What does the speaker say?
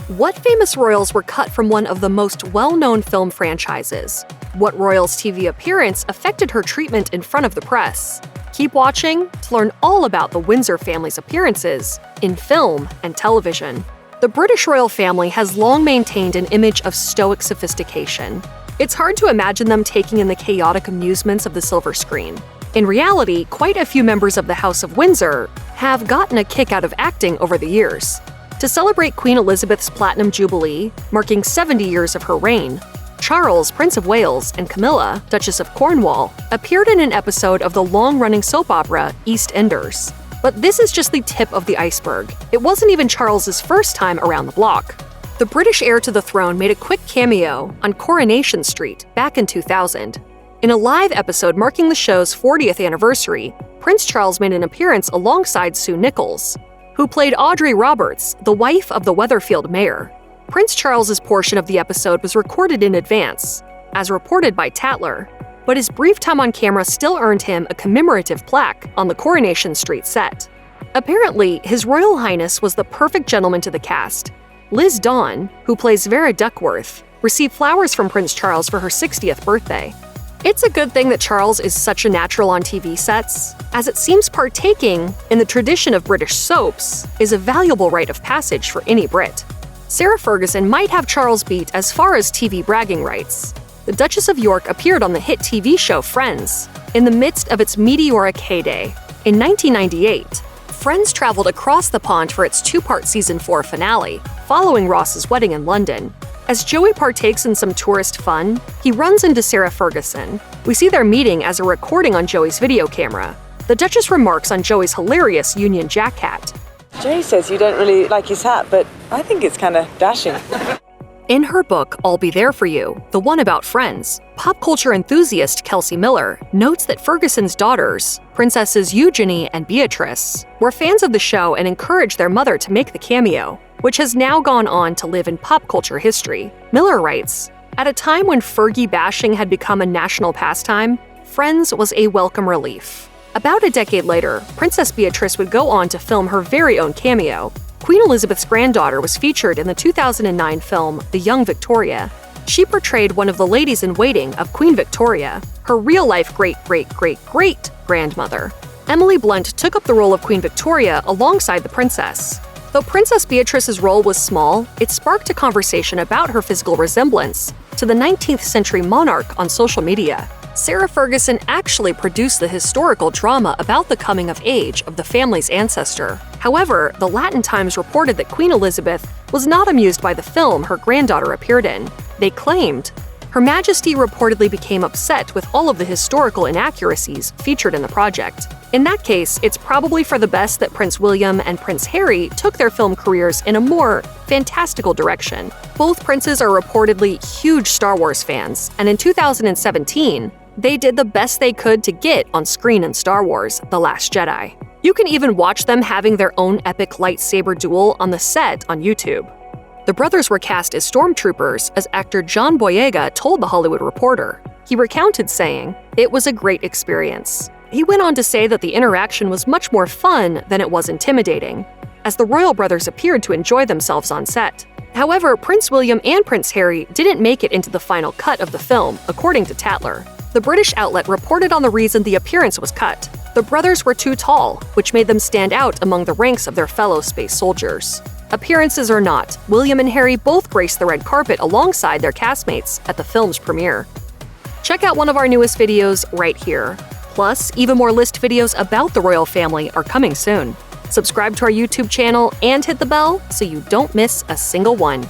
What famous royals were cut from one of the most well-known film franchises? What royal's TV appearance affected her treatment in front of the press? Keep watching to learn all about the Windsor family's appearances in film and television. The British royal family has long maintained an image of stoic sophistication. It's hard to imagine them taking in the chaotic amusements of the silver screen. In reality, quite a few members of the House of Windsor have gotten a kick out of acting over the years. To celebrate Queen Elizabeth's Platinum Jubilee, marking 70 years of her reign, Charles, Prince of Wales, and Camilla, Duchess of Cornwall, appeared in an episode of the long-running soap opera EastEnders. But this is just the tip of the iceberg. It wasn't even Charles's first time around the block. The British heir to the throne made a quick cameo on Coronation Street back in 2000. In a live episode marking the show's 40th anniversary, Prince Charles made an appearance alongside Sue Nichols, who played Audrey Roberts, the wife of the Weatherfield mayor. Prince Charles's portion of the episode was recorded in advance, as reported by Tatler, but his brief time on camera still earned him a commemorative plaque on the Coronation Street set. Apparently, His Royal Highness was the perfect gentleman to the cast. Liz Dawn, who plays Vera Duckworth, received flowers from Prince Charles for her 60th birthday. It's a good thing that Charles is such a natural on TV sets, as it seems partaking in the tradition of British soaps is a valuable rite of passage for any Brit. Sarah Ferguson might have Charles beat as far as TV bragging rights. The Duchess of York appeared on the hit TV show Friends in the midst of its meteoric heyday. In 1998, Friends traveled across the pond for its two-part season 4 finale, following Ross's wedding in London. As Joey partakes in some tourist fun, he runs into Sarah Ferguson. We see their meeting as a recording on Joey's video camera. The Duchess remarks on Joey's hilarious Union Jack hat. Jay says you don't really like his hat, but I think it's kind of dashing. In her book, I'll Be There For You, the one about Friends, pop culture enthusiast Kelsey Miller notes that Ferguson's daughters, Princesses Eugenie and Beatrice, were fans of the show and encouraged their mother to make the cameo, which has now gone on to live in pop culture history. Miller writes, "At a time when Fergie bashing had become a national pastime, Friends was a welcome relief." About a decade later, Princess Beatrice would go on to film her very own cameo. Queen Elizabeth's granddaughter was featured in the 2009 film The Young Victoria. She portrayed one of the ladies-in-waiting of Queen Victoria, her real-life great-great-great-grandmother. Emily Blunt took up the role of Queen Victoria alongside the princess. Though Princess Beatrice's role was small, it sparked a conversation about her physical resemblance to the 19th century monarch on social media. Sarah Ferguson actually produced the historical drama about the coming of age of the family's ancestor. However, the Latin Times reported that Queen Elizabeth was not amused by the film her granddaughter appeared in. They claimed, "Her Majesty reportedly became upset with all of the historical inaccuracies featured in the project." In that case, it's probably for the best that Prince William and Prince Harry took their film careers in a more fantastical direction. Both princes are reportedly huge Star Wars fans, and in 2017, they did the best they could to get on screen in Star Wars: The Last Jedi. You can even watch them having their own epic lightsaber duel on the set on YouTube. The brothers were cast as stormtroopers, as actor John Boyega told The Hollywood Reporter. He recounted saying, "It was a great experience." He went on to say that the interaction was much more fun than it was intimidating, as the royal brothers appeared to enjoy themselves on set. However, Prince William and Prince Harry didn't make it into the final cut of the film, according to Tatler. The British outlet reported on the reason the appearance was cut. The brothers were too tall, which made them stand out among the ranks of their fellow space soldiers. Appearances or not, William and Harry both graced the red carpet alongside their castmates at the film's premiere. Check out one of our newest videos right here. Plus, even more list videos about the royal family are coming soon. Subscribe to our YouTube channel and hit the bell so you don't miss a single one.